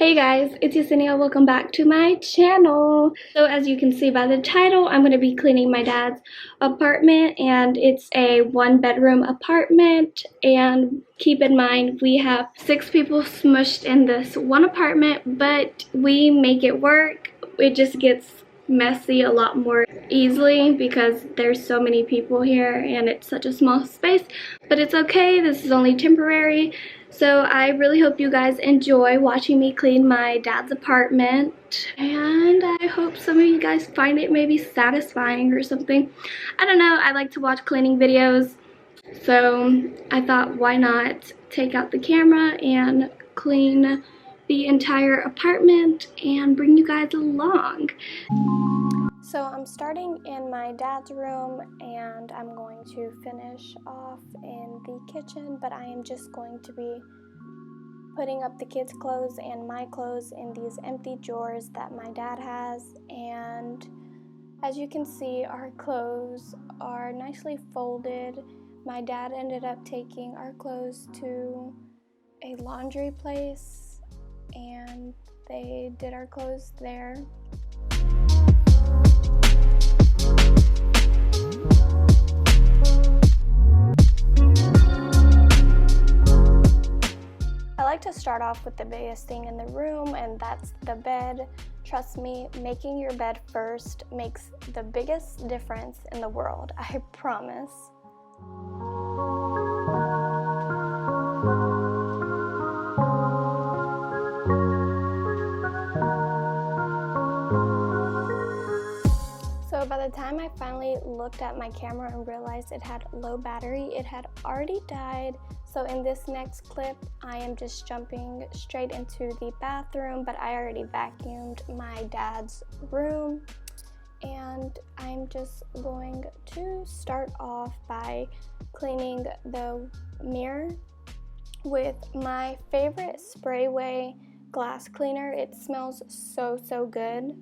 Hey guys, it's Yesenia. Welcome back to my channel. So as you can see by the title, I'm going to be cleaning my dad's apartment, and it's a 1-bedroom apartment. And keep in mind, we have 6 people smushed in this one apartment, but we make it work. It just gets messy a lot more easily because there's so many people here and it's such a small space, but it's okay. This is only temporary. So I really hope you guys enjoy watching me clean my dad's apartment, and I hope some of you guys find it maybe satisfying or something. I don't know, I like to watch cleaning videos, so I thought why not take out the camera and clean the entire apartment and bring you guys along. So I'm starting in my dad's room and I'm going to finish off in the kitchen, but I am just going to be putting up the kids' clothes and my clothes in these empty drawers that my dad has. And as you can see, our clothes are nicely folded. My dad ended up taking our clothes to a laundry place and they did our clothes there. I like to start off with the biggest thing in the room, and that's the bed. Trust me, making your bed first makes the biggest difference in the world, I promise. So by the time I finally looked at my camera and realized it had low battery, it had already died. So in this next clip, I am just jumping straight into the bathroom, but I already vacuumed my dad's room. And I'm just going to start off by cleaning the mirror with my favorite Sprayway glass cleaner. It smells so good.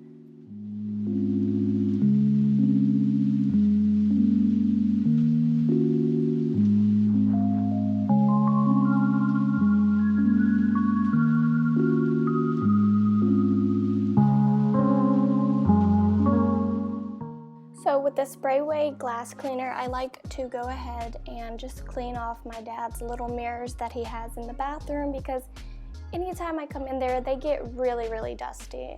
So with the Sprayway glass cleaner, I like to go ahead and just clean off my dad's little mirrors that he has in the bathroom, because anytime I come in there, they get really dusty.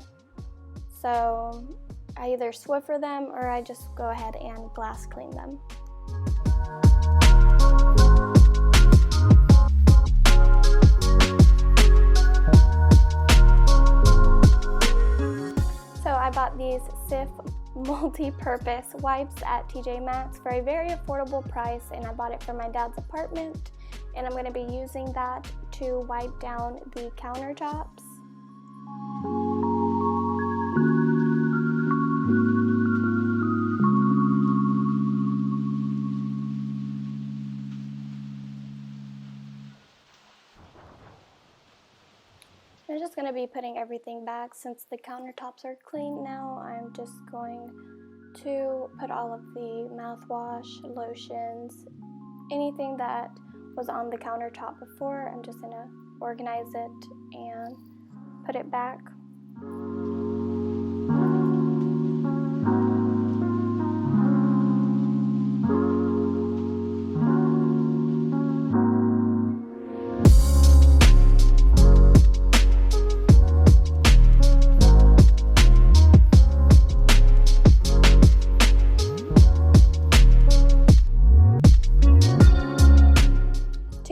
So I either Swiffer them or I just go ahead and glass clean them. So I bought these Cif multi-purpose wipes at TJ Maxx for a very affordable price, and I bought it for my dad's apartment, and I'm going to be using that to wipe down the countertops. I'm just going to be putting everything back since the countertops are clean now. I'm just going to put all of the mouthwash, lotions, anything that was on the countertop before. I'm just going to organize it and put it back.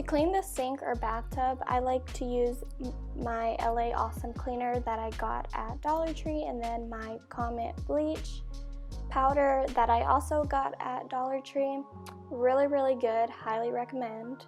Clean the sink or bathtub, I like to use my LA Awesome cleaner that I got at Dollar Tree, and then my Comet bleach powder that I also got at Dollar Tree. Really good, highly recommend.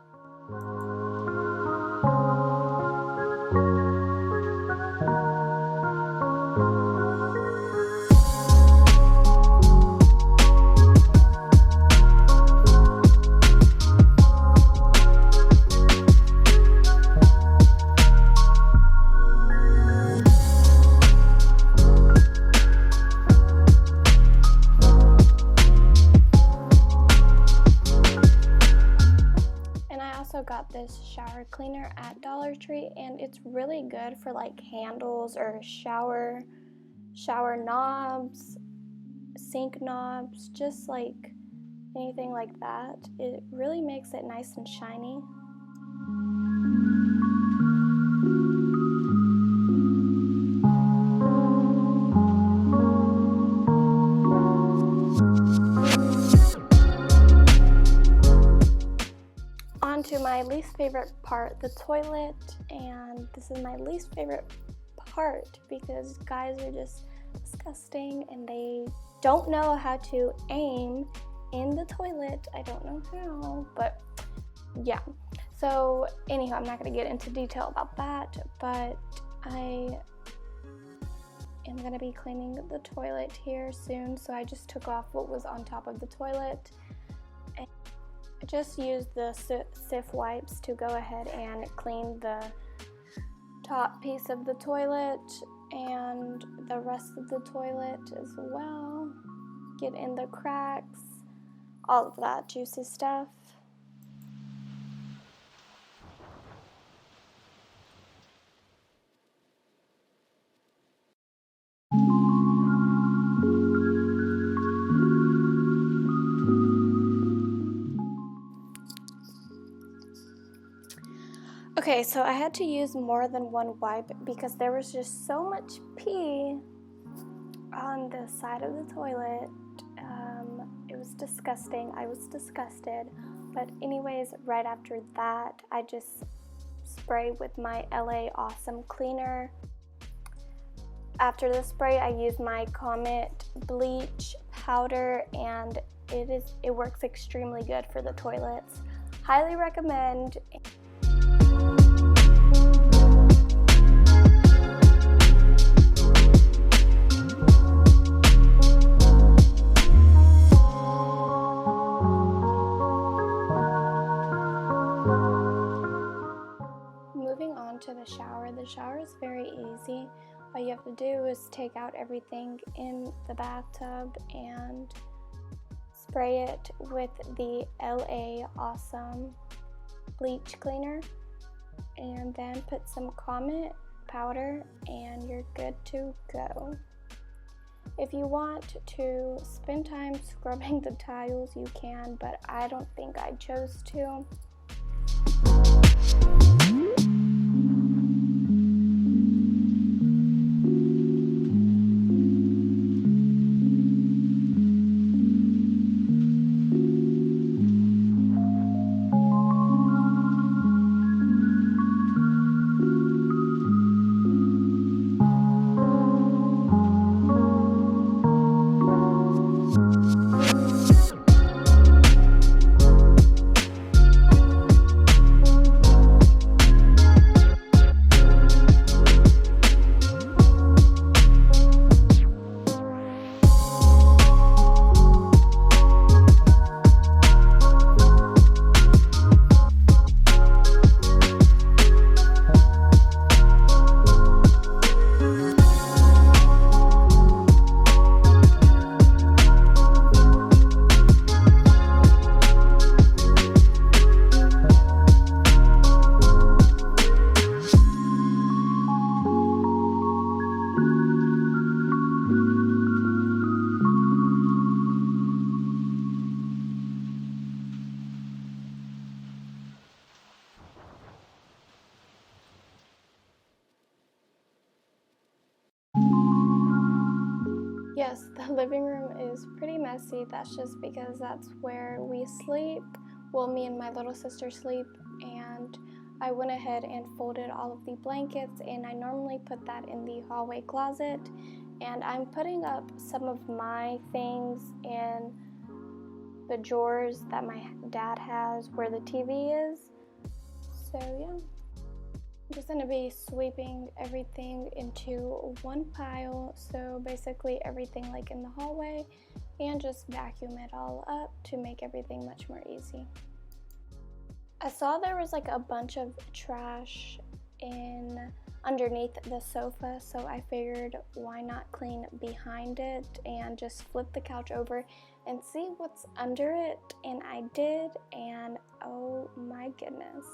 Got this cleaner at Dollar Tree, and it's really good for like handles or shower knobs, sink knobs, just like anything like that. It really makes it nice and shiny. On to my least favorite part, the toilet. And this is my least favorite part because guys are just disgusting and they don't know how to aim in the toilet. I don't know how, but yeah. So anyhow, I'm not going to get into detail about that, but I am going to be cleaning the toilet here soon. So I just took off what was on top of the toilet. And I just used the Sif wipes to go ahead and clean the top piece of the toilet and the rest of the toilet as well. Get in the cracks, all of that juicy stuff. Okay, so I had to use more than one wipe because there was just so much pee on the side of the toilet. It was disgusting. I was disgusted. But anyways, right after that, I just spray with my LA Awesome cleaner. After the spray, I use my Comet bleach powder, and it works extremely good for the toilets. Highly recommend. Moving on to the shower. The shower is very easy. All you have to do is take out everything in the bathtub and spray it with the LA Awesome bleach cleaner, and then put some Comet powder and you're good to go. If you want to spend time scrubbing the tiles, you can, but I don't think I chose to. Yes, the living room is pretty messy. That's just because that's where we sleep. Well, me and my little sister sleep, and I went ahead and folded all of the blankets, and I normally put that in the hallway closet. And I'm putting up some of my things in the drawers that my dad has where the TV is. So yeah. I'm just going to be sweeping everything into one pile, so basically everything like in the hallway, and just vacuum it all up to make everything much more easy. I saw there was like a bunch of trash underneath the sofa, so I figured why not clean behind it and just flip the couch over and see what's under it, and I did, and oh my goodness.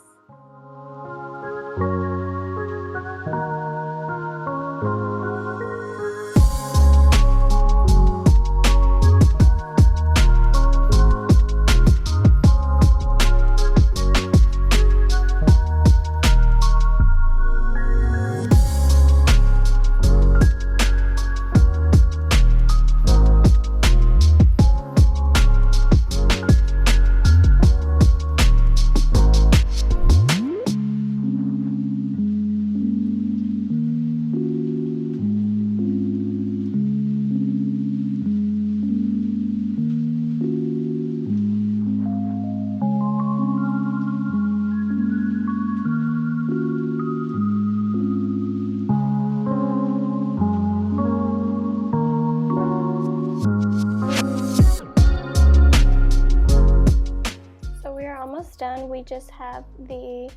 just have the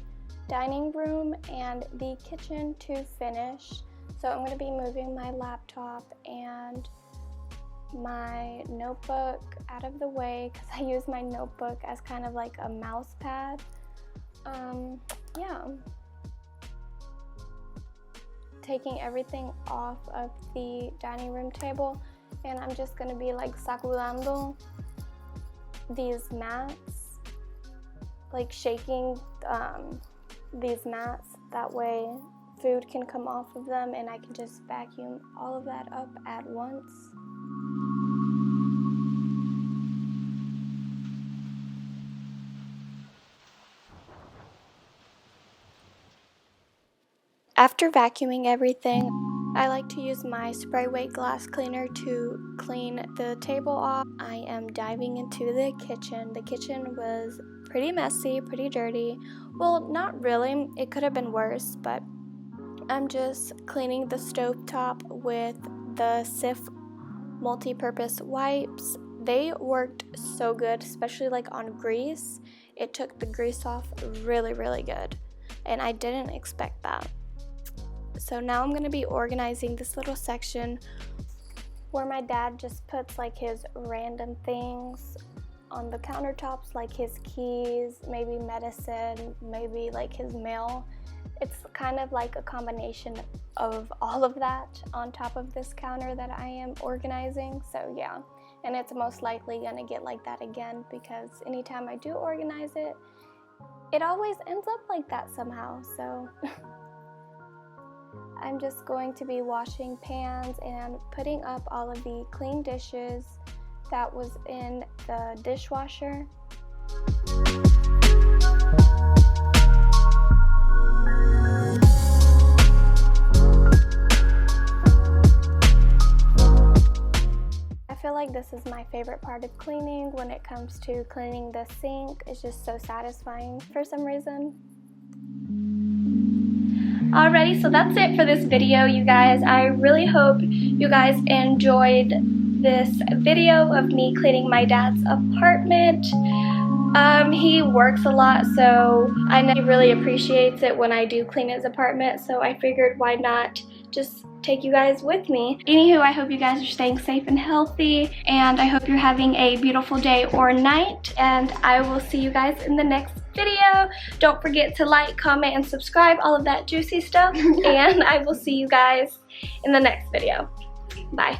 dining room and the kitchen to finish. So I'm going to be moving my laptop and my notebook out of the way because I use my notebook as kind of like a mouse pad. Yeah. Taking everything off of the dining room table, and I'm just going to be like sacudando these mats, like shaking these mats, that way food can come off of them and I can just vacuum all of that up at once. After vacuuming everything, I like to use my spray weight glass cleaner to clean the table off. I am diving into the kitchen. The kitchen was pretty messy, pretty dirty. Well, not really. It could have been worse, but I'm just cleaning the stovetop with the Cif multi-purpose wipes. They worked so good, especially like on grease. It took the grease off really, really good, and I didn't expect that. So now I'm going to be organizing this little section where my dad just puts like his random things on the countertops, like his keys, maybe medicine, maybe like his mail. It's kind of like a combination of all of that on top of this counter that I am organizing. So yeah, and it's most likely going to get like that again because anytime I do organize it, it always ends up like that somehow. So I'm just going to be washing pans and putting up all of the clean dishes that was in the dishwasher. I feel like this is my favorite part of cleaning when it comes to cleaning the sink. It's just so satisfying for some reason. Alrighty, so that's it for this video, you guys. I really hope you guys enjoyed this video of me cleaning my dad's apartment. He works a lot, so I know he really appreciates it when I do clean his apartment, so I figured why not just take you guys with me. Anywho, I hope you guys are staying safe and healthy, and I hope you're having a beautiful day or night, and I will see you guys in the next video. Don't forget to like, comment, and subscribe, all of that juicy stuff, and I will see you guys in the next video. Bye.